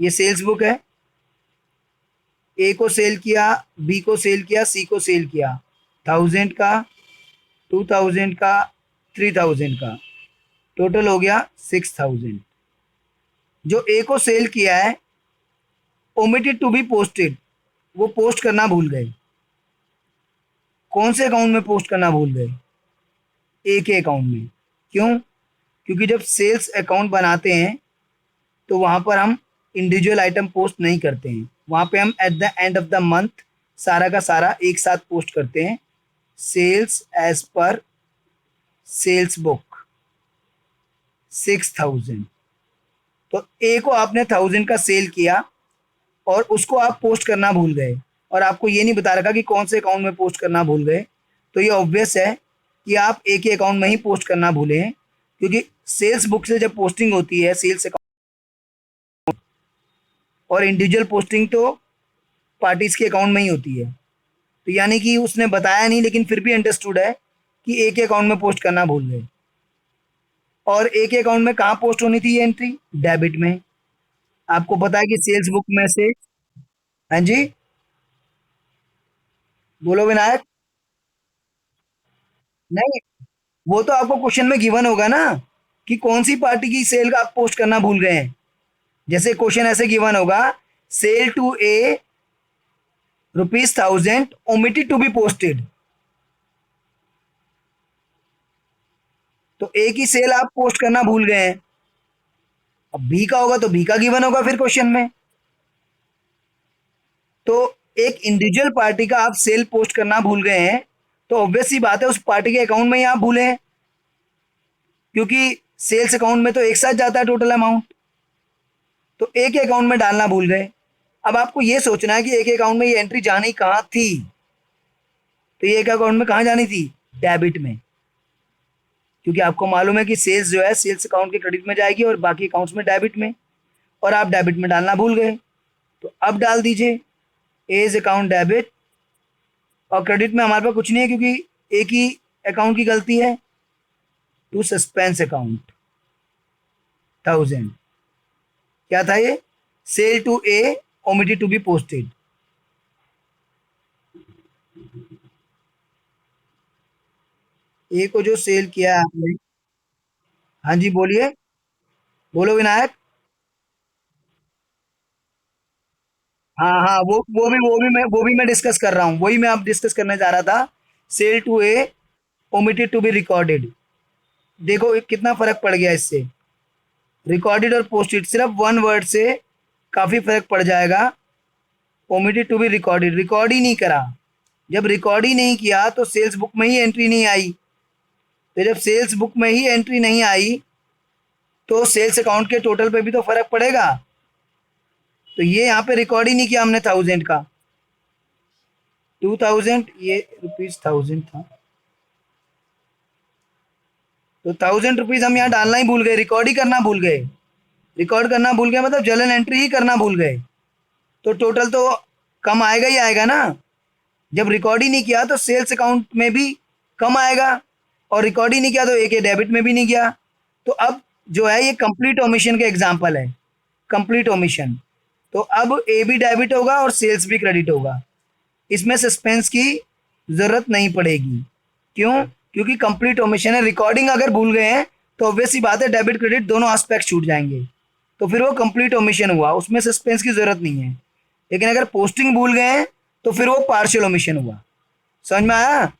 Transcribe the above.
ये sales book है, ए को सेल किया, बी को सेल किया, सी को सेल किया, 1000 का, 2000 का, 3000 का, टोटल हो गया 6000। जो ए को सेल किया है, ओमिटेड टू बी पोस्टेड, वो पोस्ट करना भूल गए। कौन से अकाउंट में पोस्ट करना भूल गए? ए के अकाउंट में। क्यों? क्योंकि जब सेल्स अकाउंट बनाते हैं तो वहाँ पर हम इंडिविजुअल आइटम पोस्ट नहीं करते हैं, वहाँ पे हम at the end of the month सारा का सारा एक साथ पोस्ट करते हैं, sales as per sales book 6000। तो ए को आपने 1000 का सेल किया और उसको आप पोस्ट करना भूल गए, और आपको ये नहीं बता रखा कि कौन से अकाउंट में पोस्ट करना भूल गए, तो ये ऑब्वियस है कि आप ए के अकाउंट में ही पोस्ट करना भूले हैं, क्योंकि सेल्स बुक से जब पोस्टिंग होती है सेल्स अकाउंट, और इंडिविजुअल पोस्टिंग तो पार्टीज के अकाउंट में ही होती है। तो यानी कि उसने बताया नहीं लेकिन फिर भी अंडरस्टूड है कि ए के अकाउंट में पोस्ट करना भूल गए। और ए के अकाउंट में कहाँ पोस्ट होनी थी ये एंट्री? डेबिट में। आपको पता है कि सेल्स बुक में से, हाँ जी बोलो विनायक। नहीं, वो तो आपको क्वेश्चन में गिवन होगा ना कि कौन सी पार्टी की सेल आप पोस्ट करना भूल गए हैं। जैसे क्वेश्चन ऐसे गिवन होगा, sale to A ₹1000 omitted to be posted, तो ए की सेल आप पोस्ट करना भूल गए हैं। अब बी का होगा तो बी का गिवन होगा फिर क्वेश्चन में। तो एक इंडिविजुअल पार्टी का आप सेल पोस्ट करना भूल गए हैं, तो ऑब्वियस सी बात है उस पार्टी के अकाउंट में ही आप भूले हैं, क्योंकि सेल्स अकाउंट में तो एक साथ जाता है टोटल अमाउंट, तो ए के अकाउंट में डालना भूल गए। अब आपको ये सोचना है कि ए के अकाउंट में ये एंट्री जानी कहाँ थी, तो ये ए के अकाउंट में कहाँ जानी थी? डेबिट में, क्योंकि आपको मालूम है कि सेल्स जो है सेल्स अकाउंट के क्रेडिट में जाएगी और बाकी अकाउंट्स में डेबिट में, और आप डेबिट में डालना भूल गए, तो अब डाल दीजिए एज अकाउंट डेबिट, और क्रेडिट में हमारे पास कुछ नहीं है क्योंकि एक ही अकाउंट की गलती है, टू सस्पेंस अकाउंट 1000। क्या था ये? Cell to A omitted to be posted. A को जो सेल किया है आपने, हाँ जी बोलिए, बोलो विनायक। हाँ हाँ, वो भी मैं डिस्कस कर रहा हूँ, वही मैं आप डिस्कस करने जा रहा था। Sale to A omitted to be recorded, देखो कितना फर्क पड़ गया इससे। रिकॉर्डेड और पोस्टेड सिर्फ वन वर्ड से काफ़ी फर्क पड़ जाएगा। Omitted to be recorded, record ही नहीं करा, जब रिकॉर्ड ही नहीं किया तो सेल्स बुक में ही एंट्री नहीं आई, तो जब सेल्स बुक में ही एंट्री नहीं आई तो सेल्स अकाउंट के टोटल पे भी तो फर्क पड़ेगा। तो ये यहाँ पे रिकॉर्ड ही नहीं किया हमने 1000 का, 2000, ये ₹1000 था, तो 1000 रुपीज़ हम यहाँ डालना ही भूल गए, रिकॉर्ड ही करना भूल गए। रिकॉर्ड करना भूल गए मतलब जर्नल एंट्री ही करना भूल गए, तो टोटल तो कम आएगा ही आएगा ना। जब रिकॉर्ड ही नहीं किया तो सेल्स अकाउंट में भी कम आएगा, और रिकॉर्ड ही नहीं किया तो एक डेबिट में भी नहीं गया। तो अब जो है ये कंप्लीट ओमिशन के एग्जाम्पल है, कंप्लीट ओमिशन। तो अब ए भी डेबिट होगा और सेल्स भी क्रेडिट होगा, इसमें सस्पेंस की ज़रूरत नहीं पड़ेगी। क्यों? क्योंकि कंप्लीट ओमिशन है। रिकॉर्डिंग अगर भूल गए हैं तो ऑब्वियस सी बात है डेबिट क्रेडिट दोनों एस्पेक्ट छूट जाएंगे, तो फिर वो कंप्लीट ओमिशन हुआ, उसमें सस्पेंस की ज़रूरत नहीं है। लेकिन अगर पोस्टिंग भूल गए हैं तो फिर वो पार्शियल ओमिशन हुआ। समझ में आया?